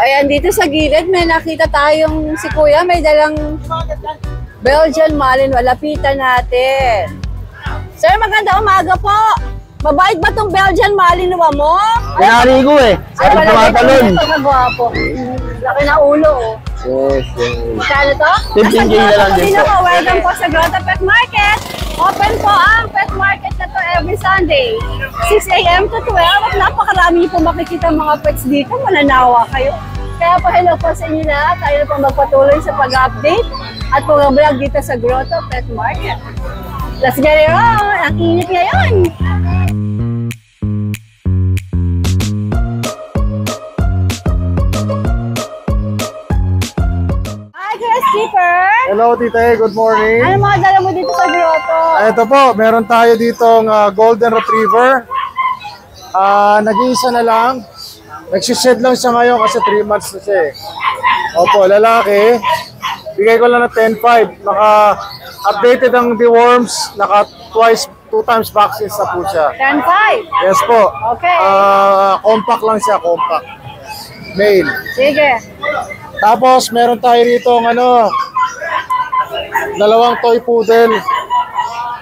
Ayan, dito sa gilid, may nakita tayong si Kuya, may dalang Belgian Malinois. Lapitan natin. Sir, maganda umaga po. Mabait ba tong Belgian Malinois mo? Pinari ko eh. Ay, tumatalon. Pagkagwapo. Laki na ulo. Yes, yes. Kano to? 15K na lang din po. Welcome po sa Grotto Pet Market. Open po ang pet market na to every Sunday. 6 AM to 12. At napakarami po makikita mga pets dito. Mananawa kayo. Kaya po hello po sa inyo lahat. Tayo po magpatuloy sa pag-update at pag-vlog dito sa Grotto Pet Market. Let's get it on! Ang init ngayon! Keeper. Hello, Tita. Good morning. Ano mga dala mo dito sa grotto? Ito po, meron tayo ditong Golden Retriever. Nag-iisa na lang. Nagsished lang siya ngayon kasi 3 months na siya eh. Opo, lalaki. Bigay ko lang ng 10.5. Naka-updated ang deworms. Two times vaccines na po siya. 10.5? Yes po. Okay. Compact lang siya, compact. Male. Sige. Tapos, meron tayo rito ng dalawang toy poodle,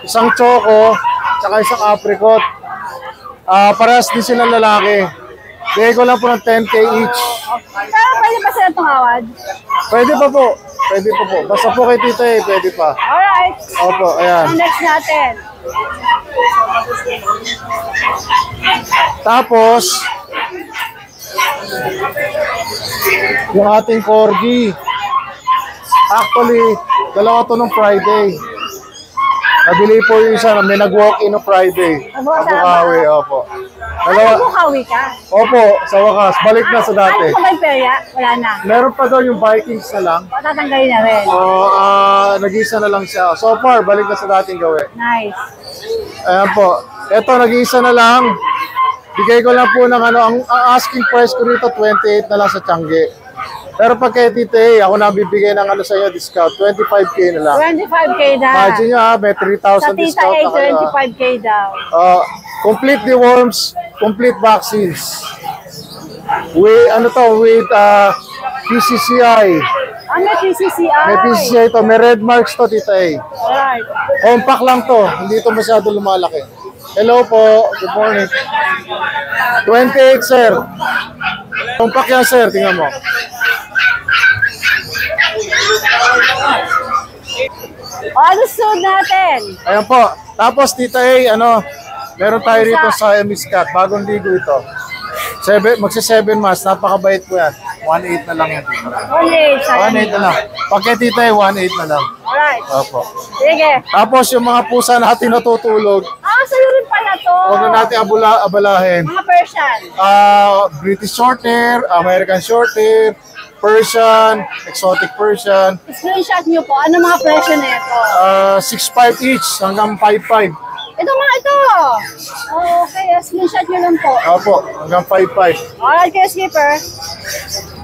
isang choco, tsaka isang apricot. Parehas din silang lalaki. Bigay ko lang po ng 10K each. Pero pwede pa sila tumawad? Pwede pa po. Pwede pa po. Basta po kay Tita pwede pa. Alright. Opo, ayan. Ang next natin. Tapos, yung ating corgi. Actually, dalawa to nung Friday. Nabili po yung isa na may nag-walk-in no Friday. Abukawi, opo. Abukawi ka? Opo, sa wakas. Balik na sa dati. Ano pa ba yung perya? Wala na. Meron pa daw yung Vikings na lang. Patatanggalin na rin. Nag-isa na lang siya. So far, balik na sa dating gawin. Nice. Ayan po. Ito, nag-isa na lang. Bigay ko lang po ng ang asking price ko rito, 28 na lang sa Tiangge. Pero pag kay Tita ako nabibigay ng sa iyo discount, 25K na lang. 25K na. Imagine nyo may 3,000 discount na kayo. 25K daw. Complete deworms, complete vaccines. With PCCI. May PCCI. May PCCI to, may red marks to, Tita Alright. Compact lang to, hindi to masyado lumalaki. Hello po, good morning. 28, sir. Compact yan, sir, tingnan mo. Ano suit natin? Ayan po. Tapos, Tita meron tayo rito sa Cat. Bagong ligo ito. Magsi-7 months. Napakabait po yan. 1.8 na lang yan. 1.8 na lang. Pag kay Tita 1.8 na lang. Alright. Opo. Sige. Tapos, yung mga pusa natin natutulog. Sa'yo rin pala to. Huwag na natin abalahin. Mga Persian. British Shorthair, American Shorthair, Persian, Exotic Persian. Screenshot nyo po. Ano mga presyo na ito? 6.5 each hanggang 5.5. Ito mga ito. Okay, screenshot nyo lang po. Opo, hanggang 5.5. Alright, kaya skipper.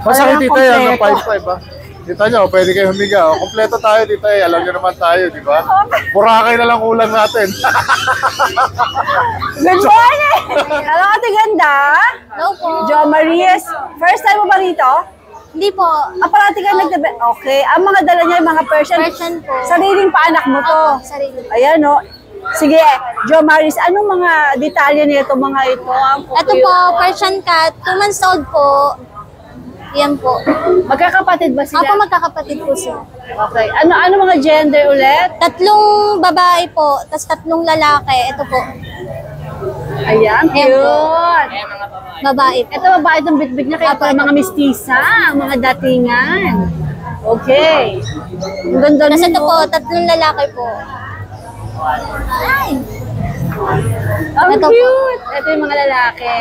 Masakit Tita hanggang 5.5 ha. Kita nyo, pwede kayo humiga. Kompleto tayo Tita alam nyo naman tayo, di ba? Boracay na lang ulang natin. Good morning! Hello, Ate Ganda. Hello po. Jo Marias. First time mo ba rito? Hindi po. Parati ka nagtabi. Okay. Ang mga dala niya, yung mga Persian. Persian po. Sariling paanak mo to. Sarili. Ayan, no. Sige, Jo Maris, anong mga detalye nito mga ito? Ito po, Persian cat. 2 months old po. Yan po. Magkakapatid ba sila? Ako magkakapatid po sila. Okay. Ano mga gender ulit? 3 babae po, tapos 3 lalaki. Ito po. Ayan, cute. Babae. Ito babae itong bitbit niya kaya para mga mistisa, mga datingan. Okay. Ang ganda Tapos nito. ito po, 3 lalaki po. Ay! Ang Ito cute! Ito yung mga lalaki.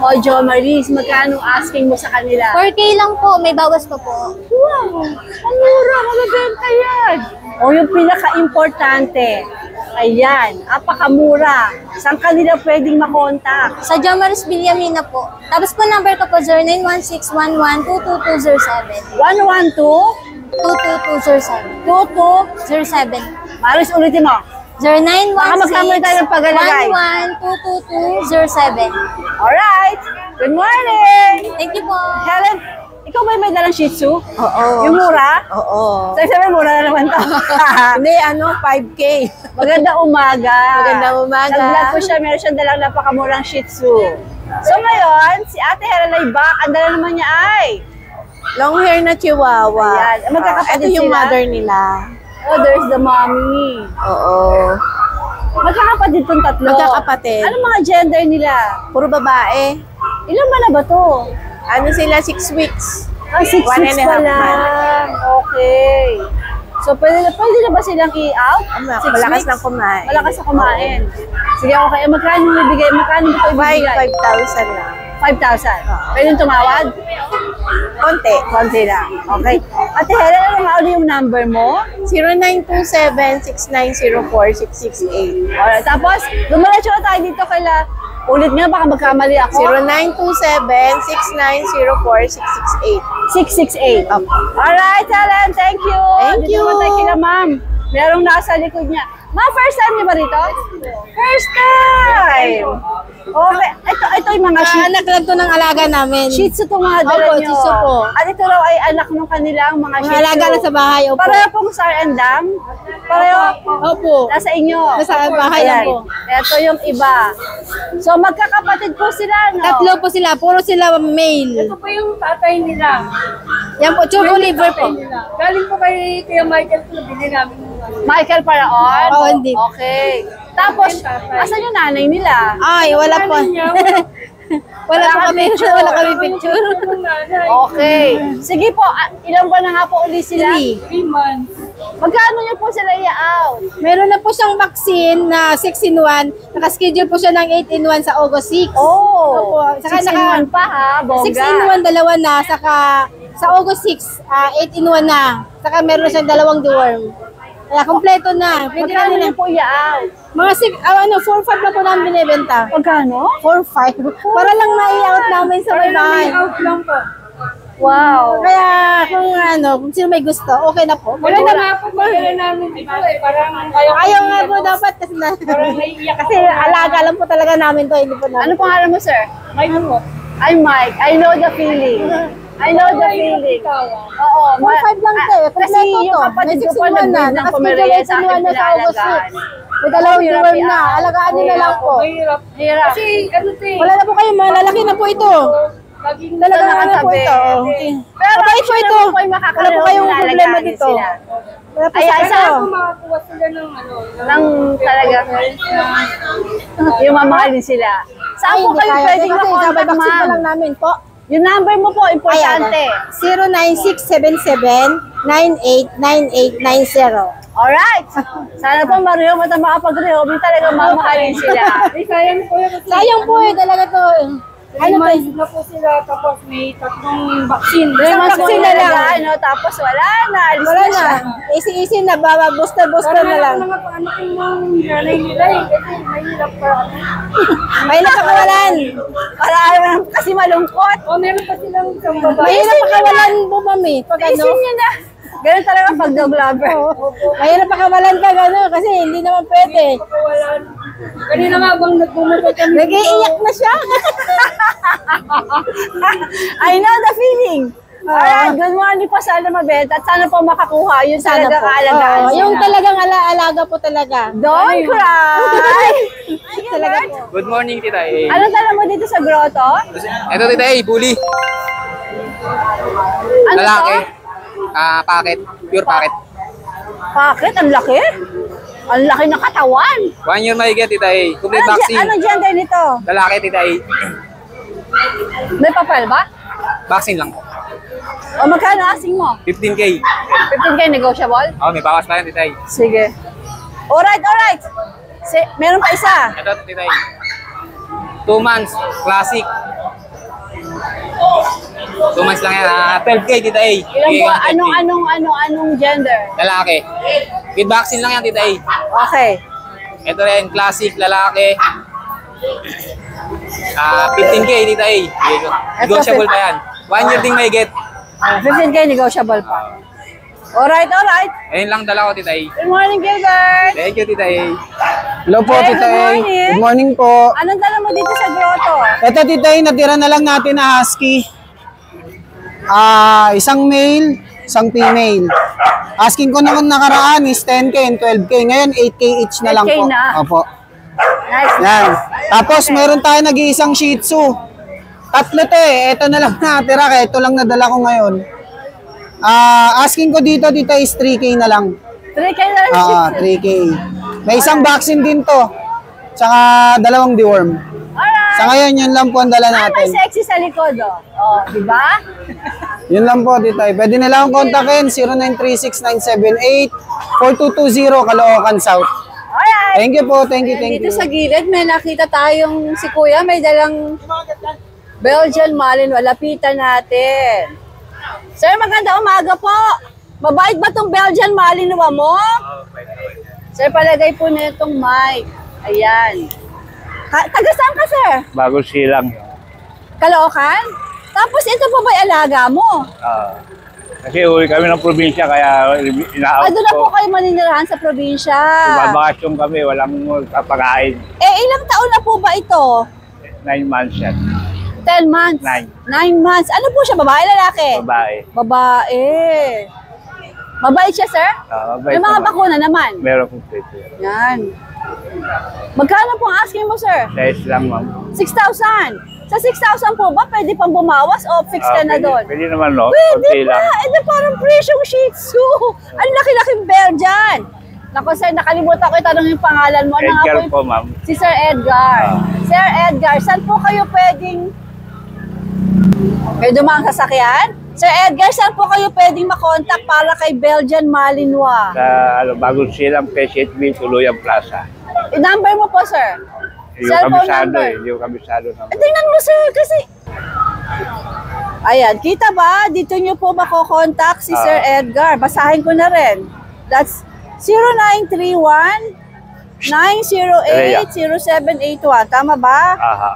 O, Jo Maris, magkano asking mo sa kanila? 4K lang po, may bawas pa po. Wow! Ang mura! Magaganda yan! O, yung pinaka-importante. Ayan, apakamura. Saan kanila pwedeng makontak? Sa Jomaris Villamina po. Tapos po number ko po 091611222207. 112? 222207. 2207. Maris, ulitin mo. 0916 Baka magkamali tayo ng paglalagay. 11222207. Alright. Good morning! Thank you po. Helen, ikaw ba may dalang Shih Tzu? Oo. Yung mura? Oo. Sabi mura na naman to. Hindi, 5K. Magandang umaga. Magandang umaga. Nag-vlog po siya, meron siyang dalang napakamurang Shih Tzu. So ngayon, si Ate Helen ay back. Ang dala naman niya ay... Long hair na chihuahua. Ayan. Magkakapatid Ito yung sila? mother nila. Oh, there's the mommy. Oo. Magkakapatid itong tatlo. Magkakapatid. Anong mga gender nila? Puro babae. Ilan ba na ba to? Ano sila, 6 weeks. Ah, 6 1 weeks and a pa half lang. Okay. So, pwede na ba silang i-out? 6 Malakas weeks? ng kumain. Malakas na kumain. Sige, okay. Magkano ibigay? Magkano ito ibigay? 5,000 lang. 5,000. Pwede yung tumawad? Konti. Konti lang. Okay. Ate Helen, ano nga ulit yung number mo? 0927-6904-668. Alright. Tapos, dumiretso na tayo dito kaila. Ulit nga, baka magkamali ako. 0927-6904-668. 668. Alright, Helen. Thank you. Thank you. Dito naman tayo kila ma'am. Merong nasa likod niya. Ma'am, first time niyo ba rito? First time. Okay. Ito yung mga Anak lang to ng alaga namin. Shih Tzu itong mga dala Opo, niyo. Shih Tzu po. At ito raw ay anak ng kanilang mga Shih Tzu. Alaga lang sa bahay. Opo. Pareho pong Sar and Dam? Pareho? Opo. Nasa inyo? Nasa bahay lang po. Ito yung iba. So, magkakapatid po sila, no? Tatlo po sila. Puro sila male. Ito po yung tatay nila. Yan po, choco liver po. Galing po kay Kuya Michael po, bili namin yung Michael Paraon? Oo, hindi. Okay. Tapos, asan yung nanay nila? Ay, wala po. Wala po kami picture. Wala kami picture. nanay. Okay. Sige po, ilang buwan na nga po uli sila? 3. 3 months. Magkano niyo po sila i-out? Meron na po siyang vaccine na 6-in-1. Nakaschedule po siya ng 8-in-1 sa August 6. Oh, Opo. Saka 6 in 1 pa ha, bongga. 6-in-1 dalawa na. Saka sa August 6, 8-in-1 na. Saka meron na siyang 2 deworm. Kaya kompleto na. Pwede na Magkano nila. niyo po i-out? Mga 4-5 na po namin binibenta. Magkano? 4-5. Para lang ma-i-out namin sa may bahay. Out lang po. Wow. Kaya kung sino may gusto, okay na po. Wala na nga po pagkala namin dito eh. Parang Ayaw nga po dapat kasi kasi alaga lang po talaga namin to, hindi po namin. Ano pangalan mo, sir? Ngayon po. I'm Mike. I know the feeling. I know the feeling. Oo. 4-5 lang to eh. Kasi Kompleto yung to. kapatid May ko po 6-in-1 na. nag-breed ng Nakaschedule Pomeranian sa 8-in-1 akin na sa August 6. pinalagaan. May 2 Hirap deworm yan. na. Alagaan nyo na lang po. Mahirap. Hirap. Kasi ano to eh. Wala na po kayo, malalaki na po ito. Laging Talagang Ito ano po nakatabi. ito. Pero Mabait po ito. po ay Wala po kayong problema dito. Wala po Ayan, sa saan ano. po makakuha sila ng ano. Nang talaga, yung mamahalin sila. Saan po kayo pwedeng Kasi sabay makontak, vaccine pa ma'am? lang namin po. Yung number mo po, importante. 0967-789890. Alright. Sana po mariho mo na makapag-reho. May talagang mamahalin sila. Ay, sayang po yun. Sayang po eh, talaga to. Ano Ano to? na po sila tapos may 3 vaccine. May Isang mas vaccine na lang. ano, tapos wala na. Alis Wala na na. siya. Easy-easy na, booster na lang. Mga paano yung nanay nila eh. Kasi mahirap pa. Mahirap pakawalan. Para kasi malungkot. O meron pa silang isang babae. Mahirap pakawalan po, mami. Pag ano. Isin niyo na. Ganun talaga pag dog lover. Mahirap pakawalan pag ano, kasi hindi naman pwede. Pakawalan. Kanina nga bang nagbumunod kami. Nag-iiyak na siya. I know the feeling. Alright, good morning po sa Mabenta at sana po makakuha yung Sana talagang po. alagaan Oo, sila. yung talagang alaga po talaga. Don't cry! Talaga po. Good morning, Tita A. Ano tala mo dito sa grotto? Ito, Tita A, bully. Ano Lalaki. to? Packet. Pure packet. Bakit? Ang laki? Ang laki ng katawan. 1 year mahigit, Tita A. Complete vaccine. Anong gender nito? Lalaki, Tita A. May papel ba? Vaccine lang po. O magkano asing mo? 15K. 15K negotiable? Oh, may bawas pa yan, Tita A. Sige. Alright. Meron pa isa. Ito, Tita A. 2 months. Classic. 2 months lang yan. 12K, Tita A. Ilang Bigay po? ko ng 12K. Anong gender? Lalaki. With vaccine lang yan, Tita A. Okay. Ito rin, classic, lalaki. 15K, Tita A. Bigay ko. Negotiable pa yan. 1 year ding may get. 15K negotiable pa. Alright, alright. Ayun lang dala ko, Tita A. Good morning, Gilbert. Thank you, Tita A. Hello po, Hey, Tita good A. morning. Good morning po. Anong dala mo dito sa grotto? Ito, Tita A, natira na lang natin na husky. Isang male, isang female. Asking ko naman nakaraan is 10K and 12K. Ngayon, 8K each na lang 8K po. na. Opo. Nice. Yan. Tapos, meron tayo nag-iisang Shih Tzu. Tatlo to eh. Ito na lang natira, kaya ito lang nadala ko ngayon. Asking ko dito is 3K na lang. 3K na lang. 3K. May isang vaccine din to. Tsaka dalawang deworm. Alright. Sa ngayon, yun lang po ang dala May natin. sexy sa likod, oh. Oh, di ba? Yun lang po, Tita. Pwede nila akong kontakin, 0936-978-4220, Caloocan South. Alright. Thank you po, thank you, thank Dito you. sa gilid, may nakita tayong si Kuya, may dalang Belgian Malinois. Lapitan natin. Sir, maganda umaga po. Mabait ba tong Belgian Malinois mo? Sir, palagay po na itong mic. Ayan. Taga saan ka, sir? Bagong silang. Caloocan? Tapos ito pa ba'y alaga mo? Kasi uwi kami ng probinsya kaya ina-out Doon na po ko. kayo maninirahan sa probinsya. Babakasyon kami, walang kapakain. Ilang taon na po ba ito? 9 months yan. 10 months? 9 months. Ano po siya, babae, lalaki? Babae. Babae. Mabait siya, sir? Mabait May mga naman. bakuna naman. Meron kong pwede. Yan. Magkano po ang asking mo, sir? Size lang, ma'am. 6,000. Sa 6,000 po ba, pwede pang bumawas o fix ka na doon? Pwede naman, no? Pwede Konti pa! lang. Ito parang presyong Shih Tzu. Ang laki-laking Belgian. Naku, sir, nakalimutan ko itanong yung pangalan mo. Ano nga Edgar yung- po, ma'am. Si Sir Edgar. Sir Edgar, saan po kayo pwedeng... May dumaan sasakyan? Sir Edgar, saan po kayo pwedeng makontak para kay Belgian Malinois? Sa bagong silang PSHB, Tuluyan Plaza. I-number mo po, sir. Yung Cellphone kabisado number. Yung kabisado naman. Tingnan mo, sir, kasi... Ayan, kita ba? Dito nyo po makokontak si Sir Edgar. Basahin ko na rin. That's 0931-908-0781. Tama ba? Aha.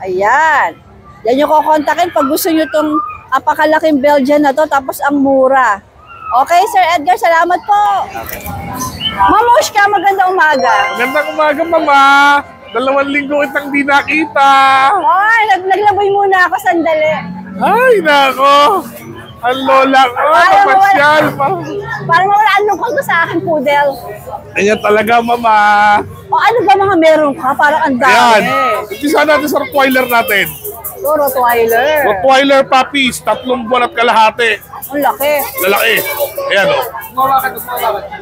Ayan. Yan yung kukontakin pag gusto nyo itong apakalaking Belgian na to, tapos ang mura. Okay, Sir Edgar, salamat po. Mamushka, magandang umaga. Magandang umaga, Mama. 2 linggo itang di nakita. Ay, naglaboy muna ako sandali. Ay, nako. Ang lola ko, mapasyal. Para mawala ang lungkot ko sa akin, Poodle. Ayan talaga, Mama. O ano ba mga meron ka? Parang ang Ayan. dami. Umpisa natin sa Rottweiler natin. Oh, Rottweiler. Rottweiler puppies, 3 buwan at kalahati. Ang laki. Lalaki. Ayan, o.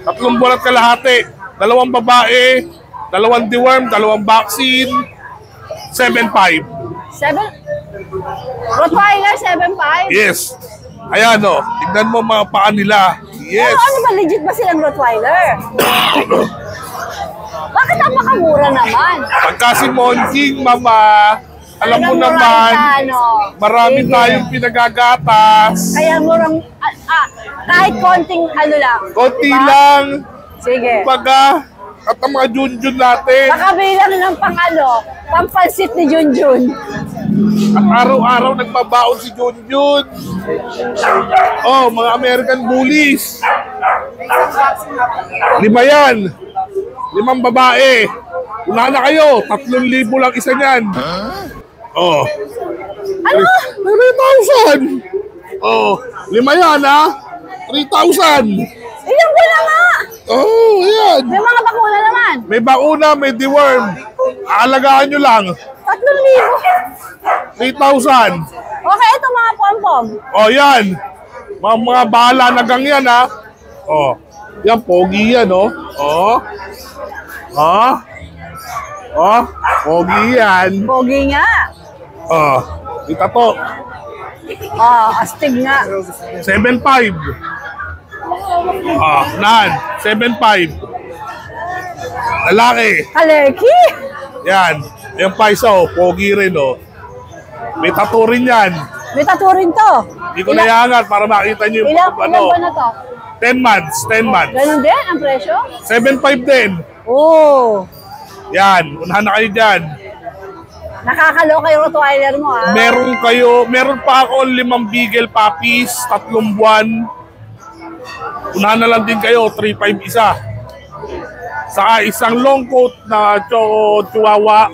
3 buwan at kalahati. 2 babae, 2 deworm, 2 vaccine, 7.5. 7? Rottweiler, 7.5? Yes. Ayan, o. Tignan mo mga paa nila. Yes. Ano ba? Legit ba silang Rottweiler? Bakit napakamura naman? Pagka si Monking, Mama, alam mo Talagang naman, murang ano. marami Sige. tayong pinagagatas. Kaya murang, kahit konting ano lang. Konti Diba? lang. Sige. Baga, at ang mga junjun natin. Nakabilang ng pampansit ni Junjun. At araw-araw nagbabaon si Junjun. Oh, mga American Bullies. 5 yan. 5 babae. Wala na kayo. 3,000 lang isa niyan. Oh. Ano? 3,000. Oh, 5 yan ha. 3,000. Ilang buwan na nga! Oh, ayan. May mga bakuna naman. May bakuna, may deworm. Aalagaan nyo lang. 3,000. 3,000. Okay, ito mga pom-pom. Oh, yan. Mga bahala na gang yan, ha? Oh. Yan, pogi yan, oh. Oh. Oh. Oh. Pogi yan. Pogi nga. Oh. Ito to. Astig nga. 7.5. Ah, nan. 7.5. Lalaki. Kalerki. Yan. Yung pa isa, oh. Pogi rin, oh. May tattoo rin yan. May tattoo rin to. Hindi ko nayangat para makita nyo yung Ilang buwan na to? 10 months. 10 months. Ganun din ang presyo? 7.5 din. Oo. Yan. Unahan na kayo dyan. Nakakaloka yung Rottweiler mo, ha? Meron pa ako 5 Beagle puppies, 3 buwan. Unahan na lang din kayo, 3.5 isa. Saka isang long coat na Choco Chihuahua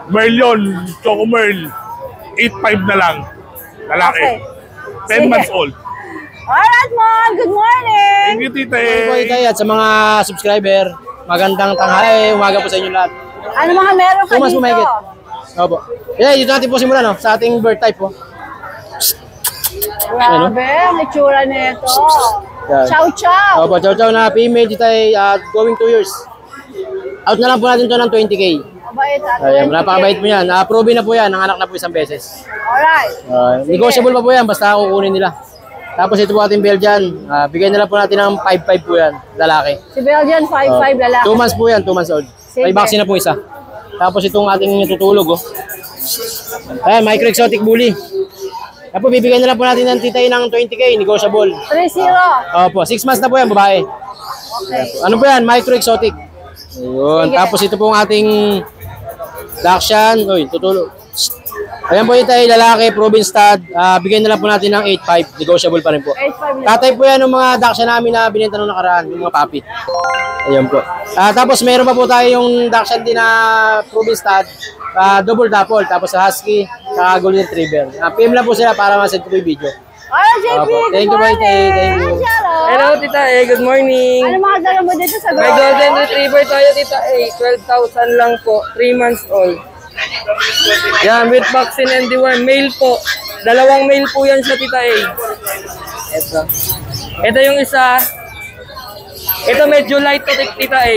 Merlion, Choco Merl, 8.5 na lang. Lalaki. Okay. 10 months old. Alright, Mom. Good morning. Thank you, Tita Good morning, at sa mga subscriber, magandang tanghali, umaga po sa inyo lahat. Ano mga meron ka Tumas dito? Pumahigit. Opo. Yeah, dito natin po simulan, no? Sa ating bird type po. Grabe, ang itsura nito. Yan. Chow chow. Opo, chow chow na female dito ay going 2 years. Out na lang po natin to ng 20K. Mabait ha? Ayan, napakabait po yan. Proven na po yan, nanganak na po isang beses. Alright. Negotiable pa po yan, basta kukunin nila. Tapos ito po ating Belgian, bigay nila po natin ng 5.5 po yan, lalaki. Si Belgian, 5'5", lalaki. 2 months po yan, 2 months old. Sige. May vaccine na po isa. Tapos itong ating tutulog, oh. Ayan, micro exotic bully. Tapos bibigyan na lang po natin ng titay ng 20K, negotiable. 3-0. Opo, 6 months na po yan, babae. Okay. Ano po yan? Micro exotic. Ayun. Sige. Tapos ito po ang ating Dachshund. Uy, tutulog. Ayan po yung tayo, lalaki, proven stud. Bigyan na lang po natin ng 8.5. Negotiable pa rin po. 8'5". Tatay po yan ng mga Dachshund namin na binenta nung nakaraan, yung mga puppy. Ayan po. Tapos meron pa po tayo yung Dachshund din na proven stud. Double dapple. Tapos sa Husky, sa Golden Retriever. PM lang po sila para ma-send ko po yung video. Alright, JP, good Thank you, morning. Thank you. Hello, Tita A. Good morning. Ano mga dala mo dito sa May Golden Retriever tayo, Tita A. 12,000 lang po. 3 months old. Yan, with vaccine and deworm. Male po. Dalawang male po yan sa Tita A. Ito. Ito yung isa. Ito medyo light to Tita A.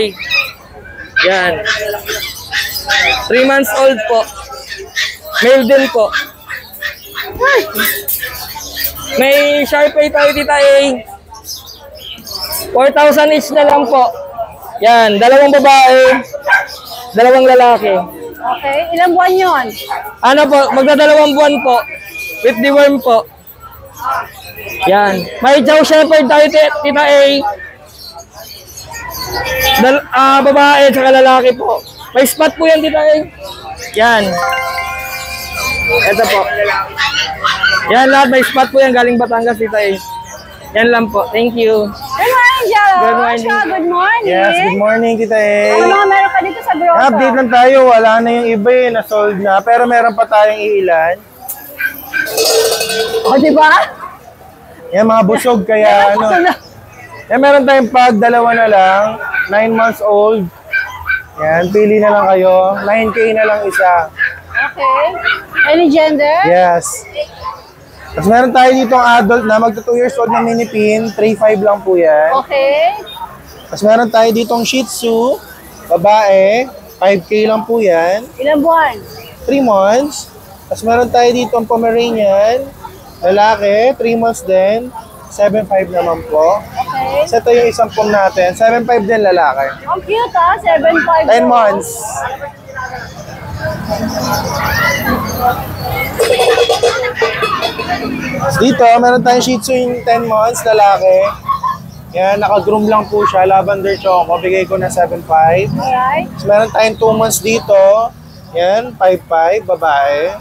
Yan. 3 months old po. Male din po. May Sharpei tayo Tita A. 4,000 each na lang po. Yan, dalawang babae, dalawang lalaki. Okay, ilang buwan yun? Ano po, magdadalawang buwan po. With the worm po. Yan. May Chow Shepherd tayo, Tita A. Babae at saka lalaki po. May spot po yan, Tita A. Yan. Ito po. Yan lahat, may spot po yan. Galing Batangas, Tita A. Yan lang po. Thank you. Good morning, Jalo. Good morning. Good morning. Yes, good morning, Tita A. Ano mga meron ka dito sa grotto? Update lang tayo, wala na yung iba eh, na-sold na. Pero meron pa tayong iilan. O, diba? Yan, mga busog, kaya ano. Yan, meron tayong pag, dalawa na lang. 9 months old. Yan, pili na lang kayo. 9K na lang isa. Okay. Any gender? Yes. Tapos meron tayo ditong adult na magto 2 years old na mini pin. 3.5 lang po yan. Okay. Tapos meron tayo ditong Shih Tzu. Babae. 5K lang po yan. Ilang buwan? 3 months. Tapos meron tayo ditong Pomeranian. Lalaki. 3 months din. 7.5 naman po. Okay. So ito yung isang pong natin. 7.5 din lalaki. Ang cute ha, 7'5". 10 months. Dito, meron tayong Shih Tzu yung 10 months, lalaki. Yan, naka-groom lang po siya. Lavender Choco. Bigay ko na 7.5. Alright. So, meron tayong 2 months dito. Yan, 5.5, babae.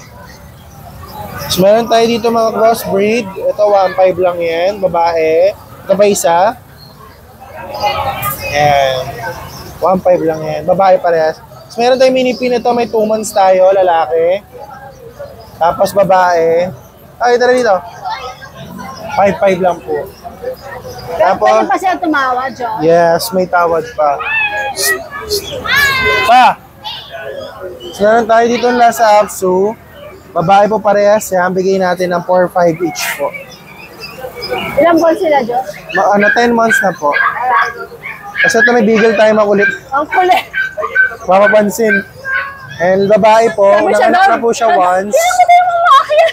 So, meron tayo dito mga crossbreed. Ito, 1.5 lang yan, babae. Ito ba isa? Yan. 1.5 lang yan. Babae parehas. So, meron tayong mini pin. Ito, may 2 months tayo, lalaki. Tapos, babae. Ay, tara dito. 5.5 lang po. Pero pwede pa siya tumawa, John? Yes, may tawad pa. So, meron tayo dito ng Lhasa Apso. Babae po parehas yan. Bigay natin ng 4.5 each po. Ilang buwan sila, John? 10 months na po. Kasi ito may bigel tayo makulit. Ang kulit. Mapapansin. And babae po, nanganak na po siya once. Hindi naman tayo mamakit.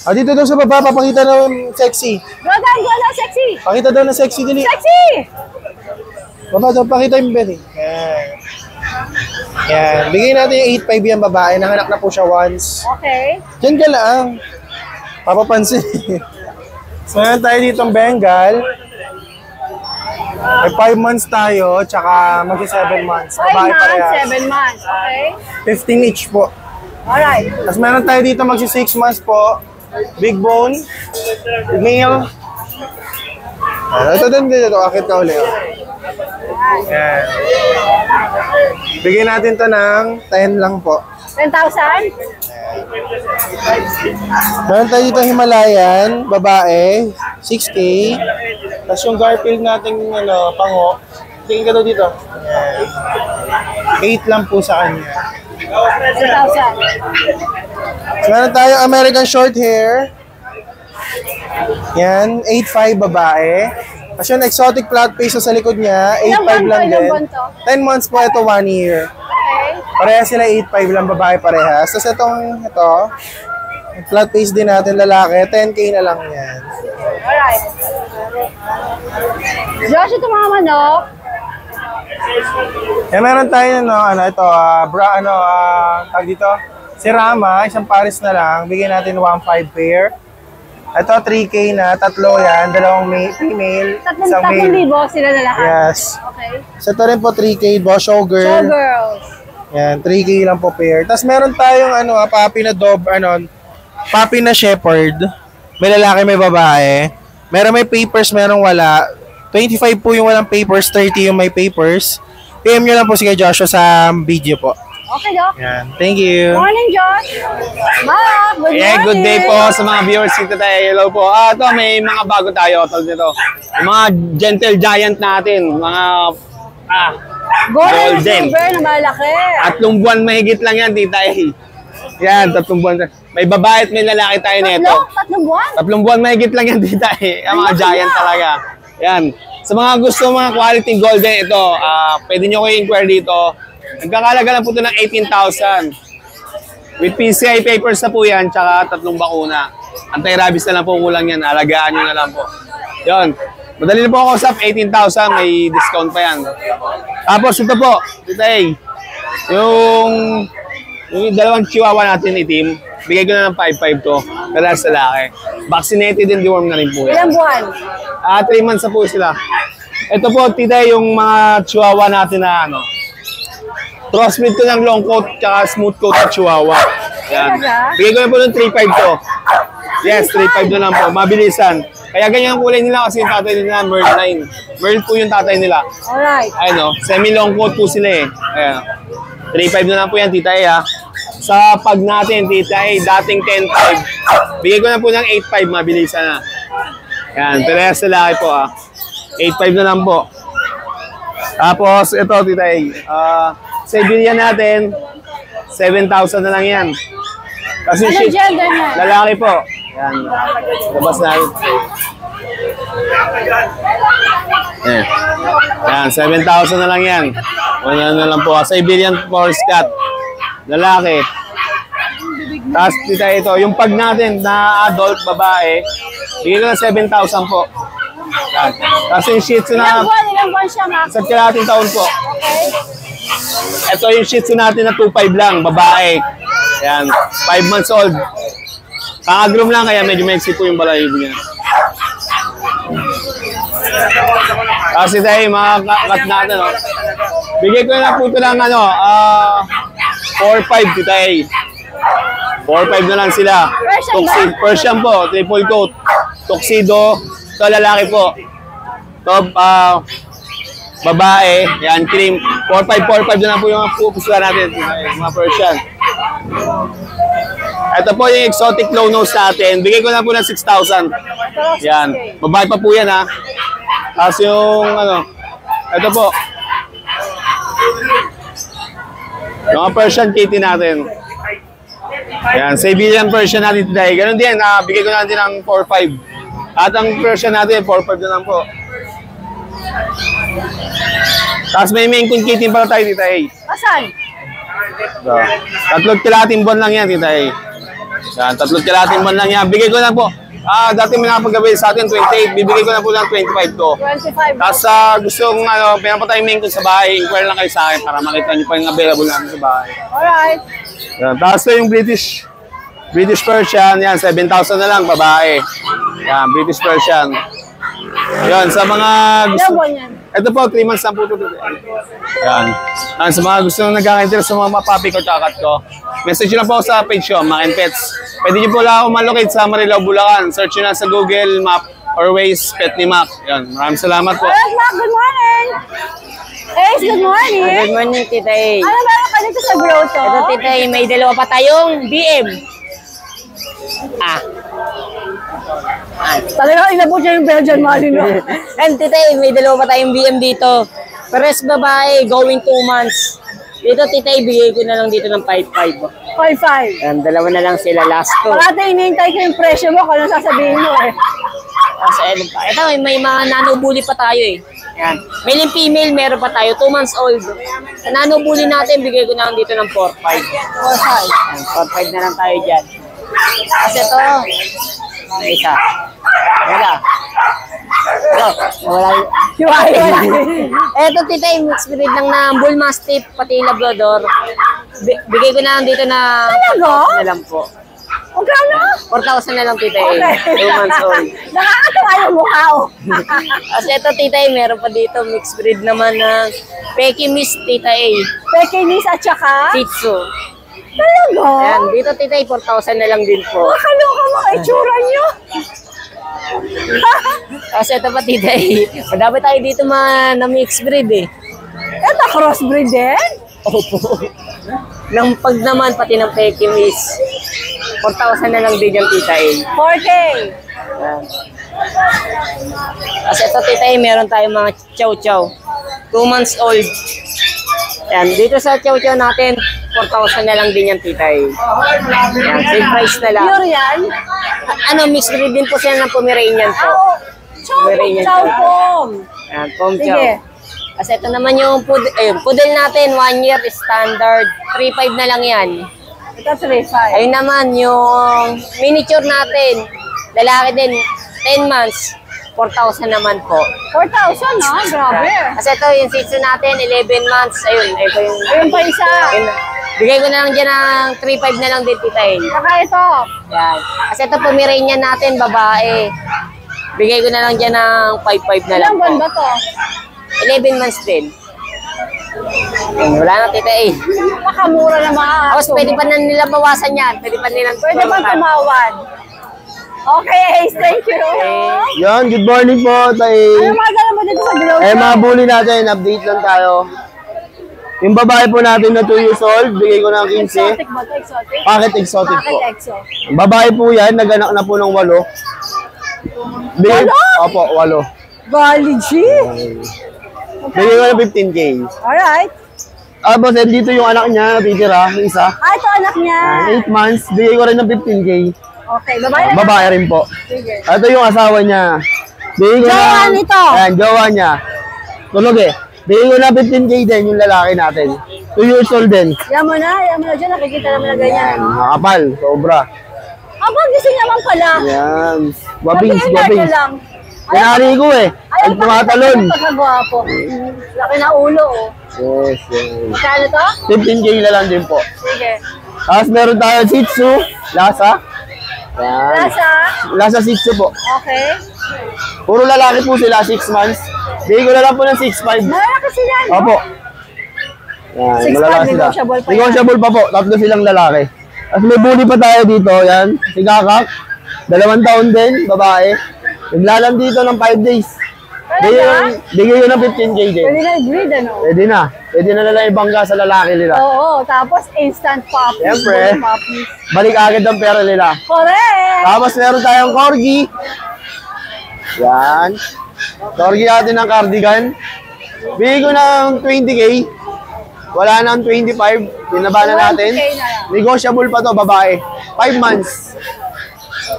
Dito daw sa baba, papakita ng sexy. Rodan, go na, sexy. Pakita daw ng sexy, dili. Sexy! Baba daw, pakita yung belly. Yan. Yan. Bigay natin yung 8.5 yan babae. Nanganak na po siya once. Okay. Diyan ka lang. Papapansin. So, meron tayo ditong Bengal. May 5 months tayo, tsaka mag-7 months. 5 Babae months, parehas. 7 months. Okay. 15 each po. Alright. Tapos meron tayo dito magsi 6 months po. Big bone. Male. Ito din dito, akit ka uli. Yan. Bigyan natin to ng 10 lang po. 10,000? Meron tayo dito Himalayan, babae, 6K. Tapos yung Garfield nating pango, tingin ka daw dito. Yan. 8 lang po sa kanya. 10,000. Meron tayong American short hair. Yan, 8.5 babae. Tapos yung exotic flat face sa likod niya, 8.5 lang din. 10 months po, ito 1 year. Okay. Parehas sila 8.5 lang babae parehas. Tapos ito, flat face din natin lalaki, 10K na lang yan. Alright. Josh, ito mga manok. Meron tayo tag dito. Si Rama, isang pares na lang, bigyan natin 1.5 pair. Ito 3K na, tatlo yan, dalawang female, isang male. 3,000 sila na lahat. Yes. Okay. So ito rin po 3K, showgirl. Showgirls. Yan, 3K lang po pair. Tapos meron tayong puppy na shepherd. May lalaki, may babae. Meron may papers, meron wala. 25 po yung walang papers, 30 yung may papers. PM nyo lang po si Joshua sa video po. Okay, Doc. Yan, thank you. Morning, Josh. Mark, good morning. Good day po sa mga viewers dito tayo. Hello po. Ito, may mga bago tayo. Dito. Yung mga gentle giant natin. Mga Golden Silver na malaki. 3 buwan mahigit lang yan, tita eh. Yan, 3 buwan. May babae at may lalaki tayo nito. 3 buwan? 3 buwan mahigit lang yan, tita eh. Yung mga giant talaga. Yan. Sa mga gusto mga quality golden ito, pwede nyo kayo inquire dito. Nagkakalaga lang po ito ng 18,000. With PCI papers na po yan, tsaka 3 bakuna. Anti-rabies na lang po kulang yan. Alagaan nyo na lang po. Yun. Madali na po ako sa 18,000. May discount pa yan. Tapos ito po, tita eh. Yung dalawang chihuahua natin itim, bigay ko na ng 5,500 to. Kaya sa laki. Vaccinated and deworm na rin po yan. Ilang buwan? 3 months na po sila. Ito po, tita, yung mga chihuahua natin na crossbreed ko ng long coat tsaka smooth coat na chihuahua. Yan. Bigay ko na po ng 3,500 to. Yes, 3,500 na lang po. Mabilisan. Kaya ganyan ang kulay nila kasi yung tatay nila, Merl line. Merl po yung tatay nila. Alright. Ayun, semi-long coat po sila eh. Ayan. 3,500 na lang po yan, tita eh ha. Sa pag natin, tita eh, dating 10,500. Bigay ko na po ng 8,500, mabilisan na. Yan, parehas sa laki po ha. 8,500 na lang po. Tapos, ito, tita eh. Siberian natin, 7,000 na lang yan. Kasi ano gender niya? Lalaki po. Yan. Labas natin. Yan, 7,000 na lang yan. Ano na lang po. Siberian Forest Cat. Lalaki. Tapos dito ito, yung pag natin na adult babae, bigyan ko na 7,000 po. Yan. Tapos yung Shih Tzu na Ilang buwan siya, Max? sa kalating taon po. Okay. Ito yung Shih Tzu natin na 2,500 lang, babae. Yan, 5 months old. Kaka-groom lang kaya medyo mexy po yung balahibo niya. Kasi tayo, mga kat natin, no? Bigay ko na po ito ng 4,500 dito eh. 4,500 na lang sila. Persian po, triple coat. Tuxedo, ito lalaki po. Ito, babae, yan, cream. 4,500 na lang po yung pupusla natin, mga Persian. Ito po yung exotic low nose natin. Bigay ko na po ng 6,000. Yan. Babae pa po yan ha. Tapos yung ito po. Yung Persian kitty natin. Yan. Siberian Persian natin today. Ganun din. Bigay ko natin ng 4,500. At ang Persian natin, 4,500 na lang po. Tapos may Maine Coon kitty pala tayo dito eh. Asan? So, 3 kalating buwan lang yan, tita eh. Yan, 3 kalating buwan lang yan. Bigay ko na po. Dati may nakapaggabi sa atin, 28. Bibigay ko na po ng 25 to. 25. Tapos gustong pinapatay Maine Coon sa bahay, inquire lang kayo sa akin para makita nyo pa yung available namin sa bahay. Alright. Yan, tapos yung British Persian, yan, 7,000 na lang, babae. Yan, British Persian. Yan, sa mga gusto... Ilang buwan yan? Ito po, 3 months na po ito. Yan. Sa mga gusto nang nagkaka-interest sa mga papi ko, kakat ko, message nyo lang po sa page ko, Mac and Pets. Pwede nyo po lang ako malocate sa Marilao, Bulacan. Search nyo lang sa Google Map, Always Pet ni Mac. Yan, maraming salamat po. Alright, Mac, good morning! Ace, good morning! Good morning, Tita A. Ano meron ka dito sa grotto? Ito, Tita A, may dalawa pa tayong BM. Talaga, inabot niya yung Belgian Malinois. And Tita A, may dalawa pa tayong BM dito. Pares babae, going 2 months. Dito, Tita A, bigay ko na lang dito ng 5.5. 5.5. Yan, dalawa na lang sila, last ko. Parati inihintay ko yung presyo mo kung ano sasabihin mo eh. Ito, may mga nanobuli pa tayo eh. Yan. Male and female, meron pa tayo. 2 months old. Sa nanobuli natin, bigay ko na lang dito ng 4.5. 4.5 na lang tayo dyan. Kasi ito, may isa. Wala. Wala. Eto, Tita, mixed breed lang na Bull Mastiff, pati Labrador. Bigay ko na lang dito na 4,000 na lang po. Magkano? 4,000 na lang, Tita. 2 months old. Nakakatawa yung mukha oh. Kasi ito, Tita, meron pa dito mixed breed naman na Pekinese, Tita. Pekinese at saka? Shih Tzu. Talaga? Ayan, dito, Tita, 4,000 na lang din po. Makaloka mo, itsura nyo. Kasi ito pa, Tita, madami tayo dito na mixed breed eh. Ito, crossbreed din? Opo. Nang pag naman, pati ng Pekinese. 4,000 na lang din yung, Tita. 4K. Ayan. Kasi ito, Tita, meron tayong mga chow-chow. 2 months old. Ayan, dito sa chow-chow natin, 4,000 na lang din yan, Tita. Ayan, same price na lang. Pure yan? Mixed breed din po siya ng Pomeranian po. Pomeranian chow-pom. Ayan, pom chow. Kasi ito naman yung poodle natin, 1 year standard. 3.5 na lang yan. Ito 3.5. Ayun naman, yung miniature natin, lalaki din, 10 months. 4,000 naman po. 4,000 no? Grabe. Kasi ito yung Shih Tzu natin, 11 months. Ayun, ito yung... Ayun pa isa. Bigay ko na lang dyan ng 3.5 na lang din, Tita. Saka ito. Yan. Kasi ito Pomeranian natin, babae. Bigay ko na lang dyan ng 5.5 na lang po. Ilang buwan ba to? 11 months din. Wala na, Tita. Nakamura na mga aso. Tapos pwede pa na nila bawasan yan. Pwede pa tumawad. Okay, Ace, thank you. Yan, good morning po, Tay. Ano mga gala mo dito sa grotto? Mga bully natin, update lang tayo. Yung babae po natin na 2 years old, bigay ko ng 15. Exotic ba ito? Exotic? Packet exotic po. Packet exo. Babae po yan, nag-anak na po ng 8. Bigay, opo, 8. Bali, G. Bigay ko ng 15K. Alright. Boss, dito yung anak niya, natitira, isa. Ito anak niya. 8 months, bigay ko rin ng 15K. Okay, babae na. Babae rin po. Sige. Ito yung asawa niya. Jowa nito. Ayan, jowa niya. Tulog eh. Bigay ko na 15K din yung lalaki natin. 2 years old din. Yan mo na dyan. Nakikita naman na ganyan. Nakapal, sobra. Abang gising naman pala. Yan. Wabings, wabings. lang. Pinari ko eh. Ang tumatalon. Pagkagwapo. Laki na ulo oh. Yes, yes. Magkano to? 15K na lang din po. Sige. Tapos meron tayo Shih Tzu, Lhasa. Yan. Lhasa Shih Tzu po. Okay. Puro lalaki po sila, 6 months. Bigay ko na lang po ng 6.5. Malaki sila, no? Opo. Yan, 6'5", malalaki sila. negotiable pa yan. Negotiable pa po, 3 silang lalaki. Tapos may bully pa tayo dito, yan. Si Kakak, 2 taon din, babae. Naglalang dito ng 5 days. Bigay yun ng 15K din. Pwede na i-breed, ano? Pwede na. Pwede na nila ibangga sa lalaki nila. Oo, tapos instant puppies. Siyempre. Balik agad ang pera nila. Correct! Tapos meron tayong corgi. Yan. Corgi natin ng cardigan. Bigay ko ng 20K. Wala nang 25. Binaba na natin. Negotiable pa to, babae. 5 months.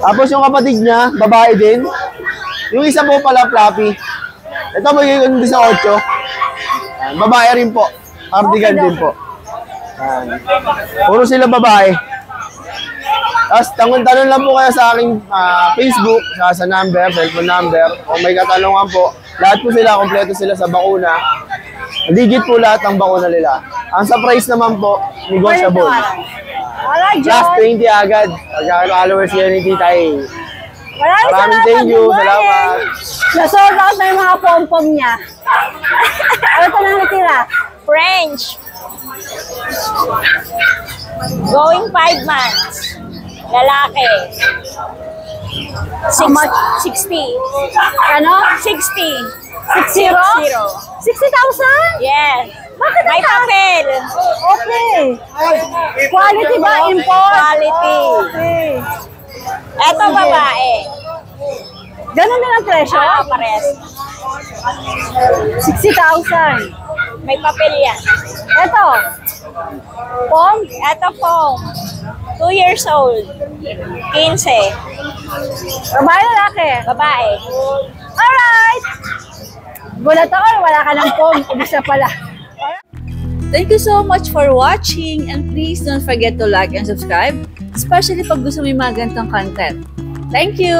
Tapos yung kapatid niya, babae din. Yung isa po pala, Fluffy. Ito, bigay ko ng 18. Babae rin po. Cardigan din po. Puro sila babae. Tapos, tanong lang po kayo sa aking Facebook, sa number, cellphone number. Kung may katanungan po, lahat po sila, kompleto sila sa bakuna. Legit po lahat ng bakuna nila. Ang sa price naman po, negotiable. Plus 20 agad. Pagka-followers yan ni Tita A. Maraming thank you. Salamat. Na-sold out na yung mga pom-pom niya. Ito na natira. French. Going 5 months. Lalaki. How much? 60. Ano? 60. 60? 60,000? Yes. Bakit May papel. Okay. Quality ba? Import? Quality. Okay. Eto babae. Ganun din ang presyo? Pares. 60,000. May papel yan. Eto. Pong? Eto pong. 2 years old. 15. Babae, lalaki? Babae. Alright. Gulat ako, wala ka ng pong. Ibig pala. Thank you so much for watching and please don't forget to like and subscribe, especially pag gusto mo yung mga ganitong content. Thank you!